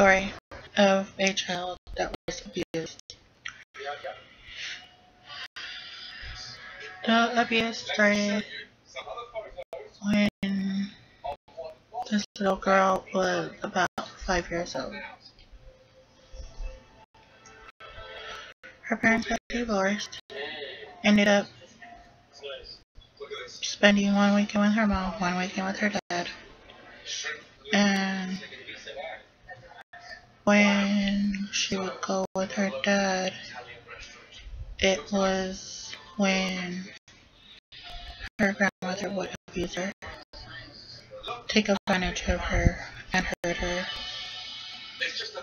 story of a child that was abused. The abuse started when this little girl was about 5 years old. Her parents got divorced, ended up spending one weekend with her mom, one weekend with her dad. And when she would go with her dad, it was when her grandmother would abuse her, take advantage of her, and hurt her.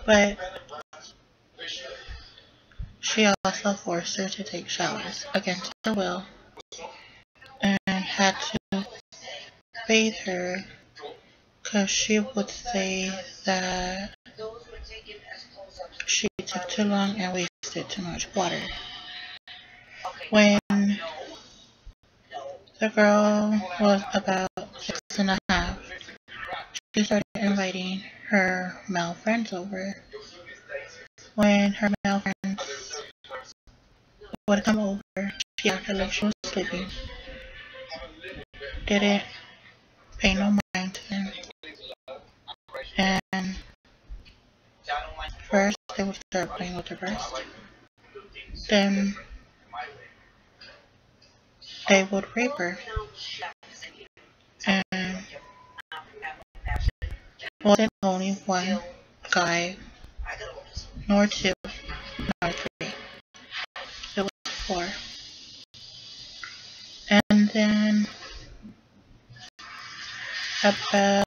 But she also forced her to take showers against her will and had to bathe her because she would say that she took too long and wasted too much water. When the girl was about 6.5, she started inviting her male friends over. When her male friends would come over, she acted like she was sleeping. Didn't pay no mind to them. And first they would start playing with her breast. Then they would rape her. And it wasn't only one guy, nor two, nor three. It was 4. And then about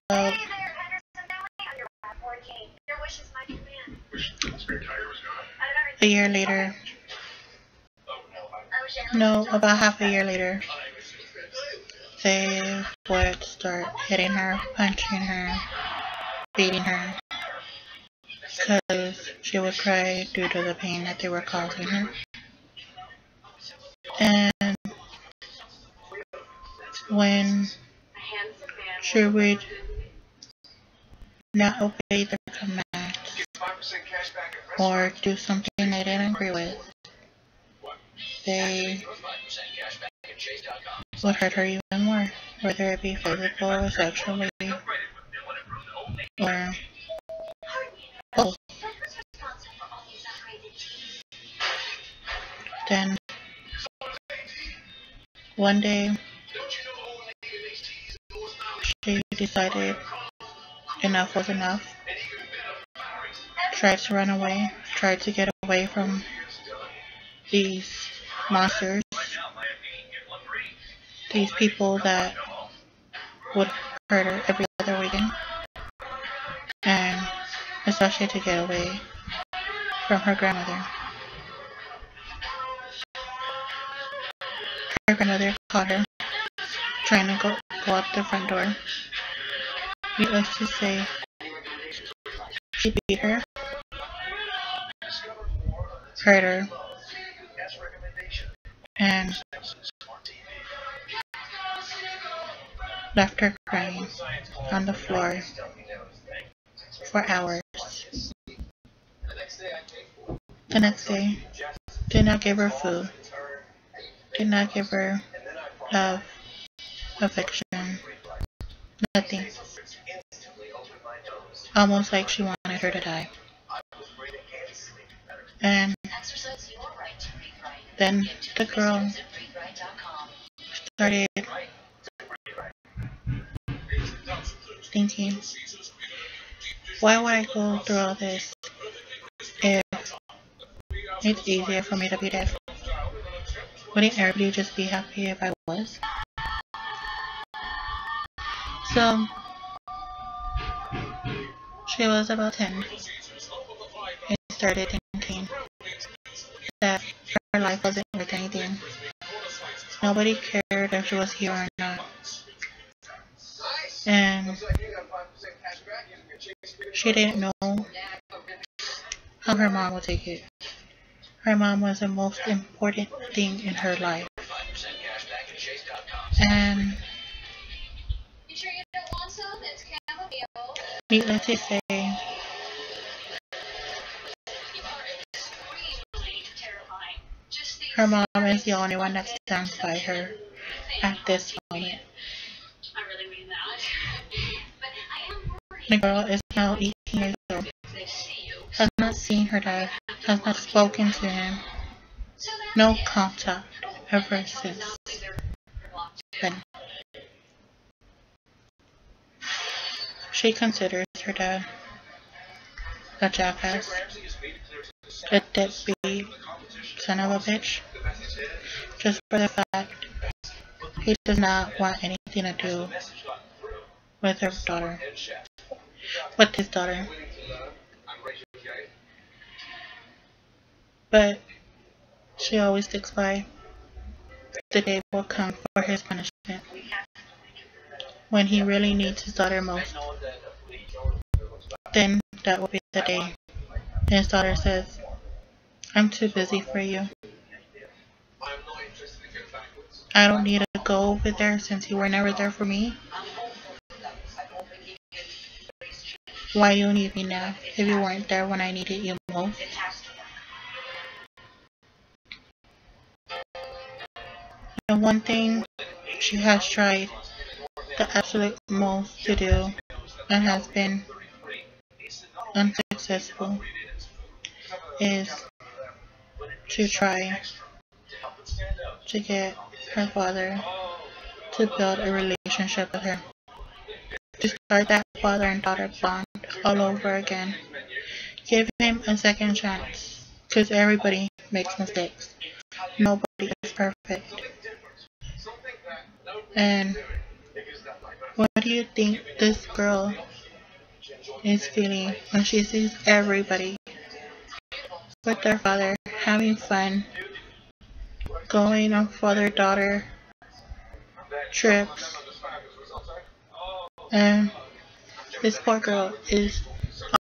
a year later, no, about half a year later, they would start hitting her, punching her, beating her, because she would cry due to the pain that they were causing her. And when she would not obey their commands or do something they didn't agree with, they would hurt her even more, whether it be physical or sexually, or both. Then one day she decided enough was enough, tried to run away, tried to get away from these monsters, these people that would hurt her every other weekend, and especially to get away from her grandmother. Her grandmother caught her trying to go up the front door. Needless to say, she beat her, hurt her, and left her crying on the floor for hours. The next day, did not give her food, did not give her love, affection, nothing. Almost like she wanted her to die. And then the girl started thinking, why would I go through all this if it's easier for me to be dead? Wouldn't everybody just be happy if I was? So she was about 10 and started thinking that her life wasn't worth anything. Nobody cared if she was here or not. And she didn't know how her mom would take it. Her mom was the most important thing in her life. And needless to say, Her mom is the only one that stands by her at this moment. The girl is now 18 years old, has not seen her dad, has not spoken to him, no contact ever since then. She considers her dad a jackass, a deadbeat son of a bitch, just for the fact he does not want anything to do with her daughter, with his daughter. But she always sticks by. The day will come for his punishment, when he really needs his daughter most. Then that will be the day his daughter says, "I'm too busy for you. I don't need to go over there since you were never there for me. Why do you need me now if you weren't there when I needed you most?" And one thing she has tried the absolute most to do and has been unsuccessful is to try to get her father to build a relationship with her, to start that father and daughter bond all over again. Give him a second chance, because everybody makes mistakes. Nobody is perfect. And what do you think this girl is feeling when she sees everybody with their father having fun, going on father-daughter trips, and this poor girl is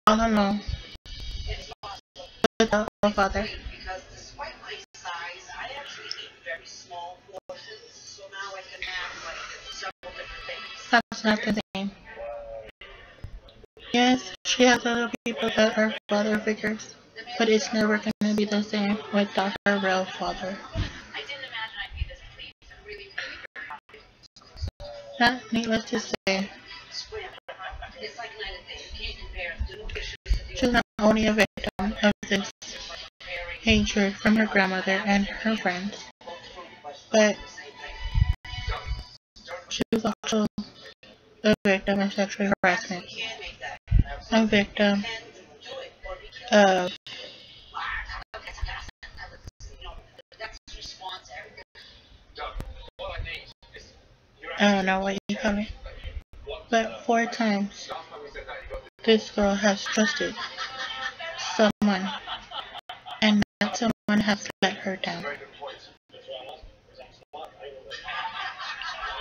all alone without a father? That's not the same. Yes, she has other people that are father figures, but it's never going to be the same without her real father. That, needless to say, she's not only a victim of this hatred from her grandmother and her friends, but she was also a victim of sexual harassment, a victim of, I don't know what you call it, but 4 times this girl has trusted someone, and that someone has let her down.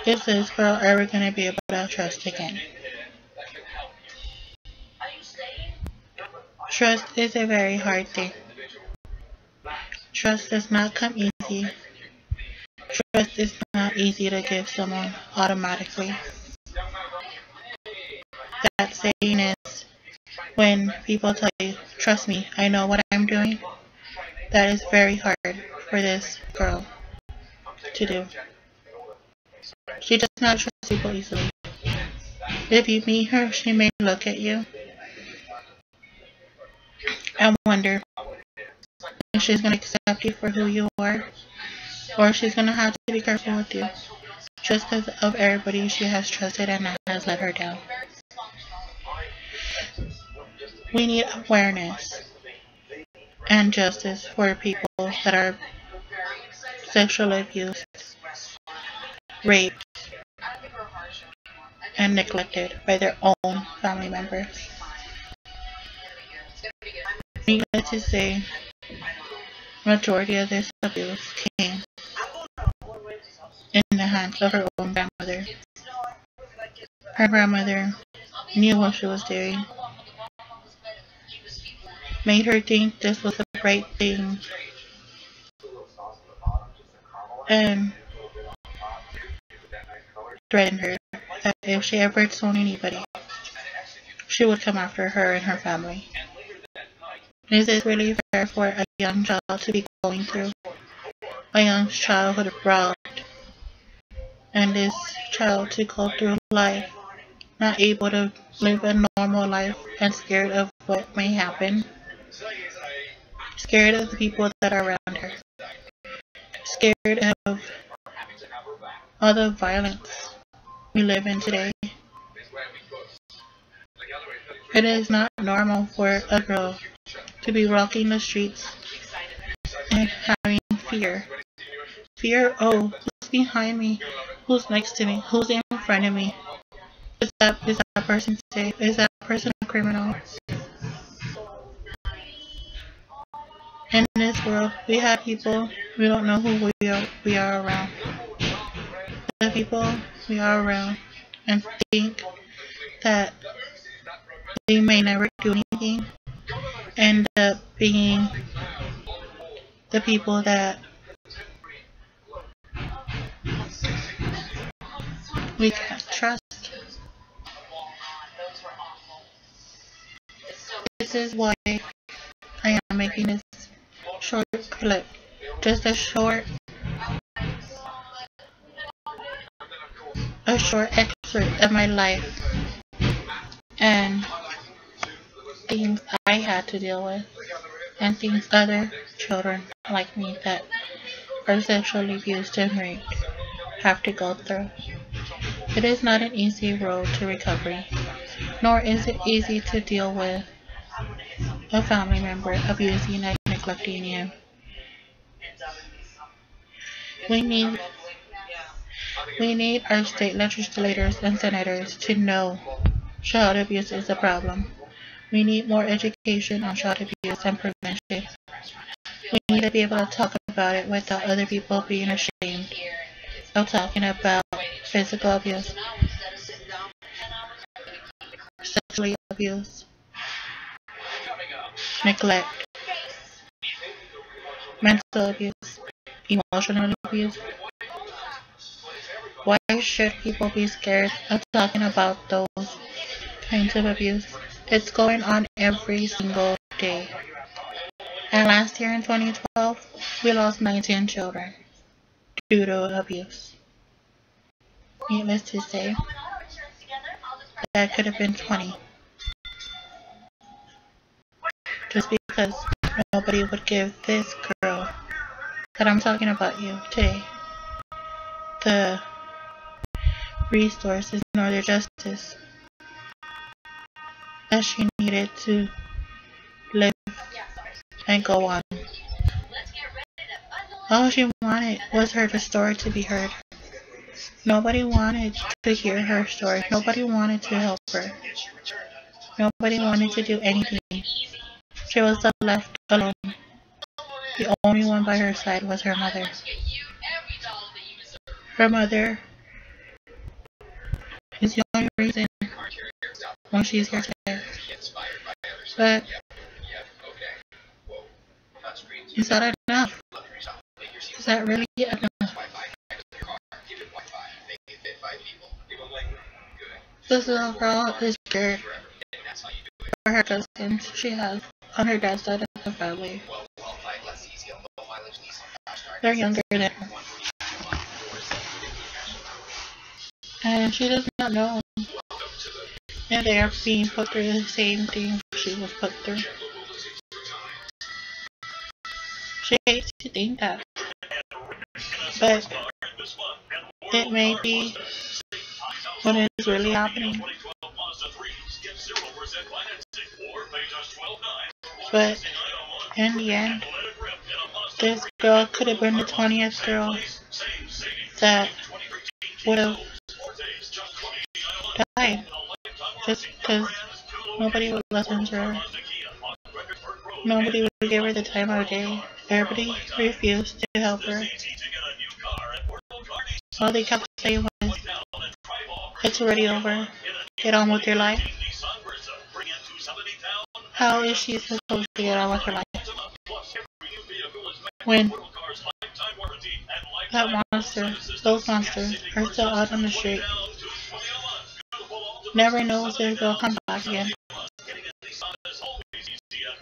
Is this girl ever going to be able to trust again? Trust is a very hard thing. Trust does not come easy. Trust is not easy to give someone automatically. That saying is, when people tell you, "Trust me, I know what I'm doing," that is very hard for this girl to do. She does not trust people easily. If you meet her, she may look at you and wonder if she's going to accept you for who you are, or she's going to have to be careful with you just because of everybody she has trusted and has let her down. We need awareness and justice for people that are sexually abused, raped, and neglected by their own family members. Needless to say, majority of this abuse came in the hands of her own grandmother. Her grandmother knew what she was doing, made her think this was the right thing, and threatened her that if she ever told anybody, she would come after her and her family. Is this really fair for a young child to be going through? a young childhood robbed, and this child to go through life not able to live a normal life and scared of what may happen, scared of the people that are around her, scared of all the violence we live in today. It is not normal for a girl to be walking the streets and having fear. Fear, oh, who's behind me? Who's next to me? Who's in front of me? Is that person safe? Is that person a criminal? In this world, we have people we don't know who we are around. The people we are around and think that they may never do anything end up being the people that we can't trust. This is why I am making this short clip. Just a short excerpt of my life and things I had to deal with and things other children like me that are sexually abused and raped have to go through. It is not an easy road to recovery, nor is it easy to deal with a family member abusing and neglecting you. We need our state legislators and senators to know child abuse is a problem. We need more education on child abuse and prevention. We need to be able to talk about it without other people being ashamed of talking about physical abuse, sexually abuse, neglect, mental abuse, emotional abuse. Why should people be scared of talking about those kinds of abuse? It's going on every single day. And last year in 2012, we lost 19 children due to abuse. Needless to say, that could have been 20. Just because nobody would give this girl that I'm talking about you today the resources nor the justice that she needed to live and go on. All she wanted was her story to be heard. Nobody wanted to hear her story. Nobody wanted to help her. Nobody wanted to do anything. She was left alone. The only one by her side was her mother. Her mother is the only reason why she's here today. But is that enough? Is that really enough? This little girl is scared for her cousins she has on her dad's side of the family. They're younger than her. And she does not know if they are being put through the same thing she was put through. She hates to think that. But it may be what is really happening. But in the end, this girl could have been the 20th girl that would have died just because nobody would listen to her. Nobody would give her the time of day. Everybody refused to help her. All they kept saying was, it's already over. Get on with your life. How is she supposed to get on with her life when those monsters are still out on the street? Never knows if they'll come back again.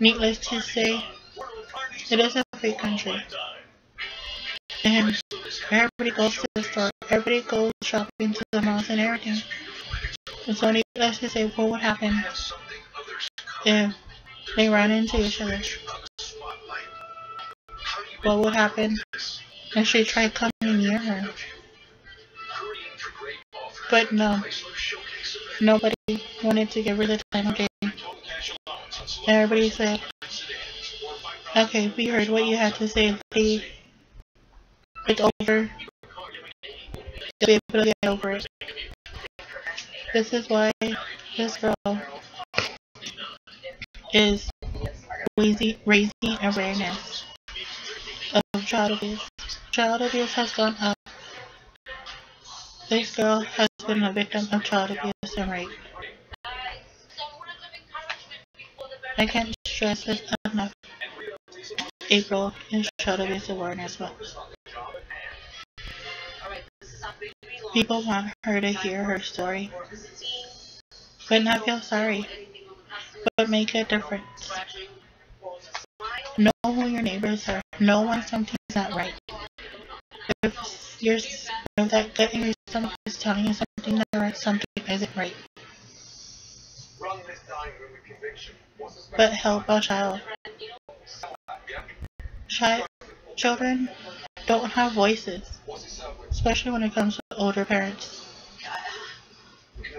Needless to say, it is a free country. And everybody goes to the store, everybody goes shopping to the malls and everything. And so let's just say what would happen if they ran into each other? What would happen if she tried coming near her? But no, nobody wanted to give her the time of day. Everybody said, okay, we heard what you had to say, lady. It's over. You'll be able to get over it. This is why this girl is raising awareness of child abuse. Child abuse has gone up. This girl has been a victim of child abuse and rape. I can't stress this enough. April is Child Abuse Awareness Month. People want her to hear her story, but not feel sorry, but make a difference. Know who your neighbors are. Know when something's not right. If that gut in your stomach is telling you something isn't right. But help a child. Children don't have voices, especially when it comes to older parents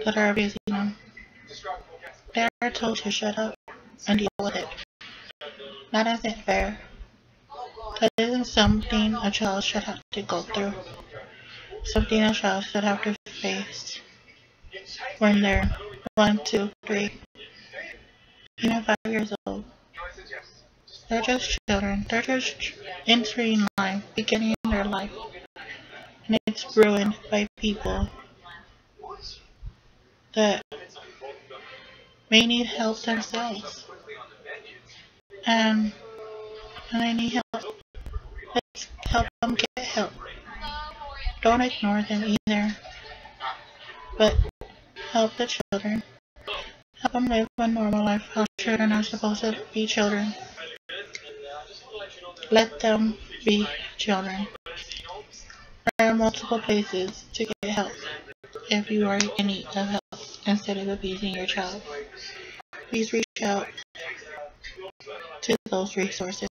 that are abusing them. They are told to shut up and deal with it. That isn't fair. That isn't something a child should have to go through. Something a child should have to face when they're 1, 2, 3, even 5 years old. They're just children. They're just entering life, beginning their life. And it's ruined by people that may need help themselves. And they need help. Let's help them get help. Don't ignore them either. But help the children. Help them live a normal life how children are supposed to be children. Let them be children. There are multiple places to get help if you are in need of help instead of abusing your child. Please reach out to those resources.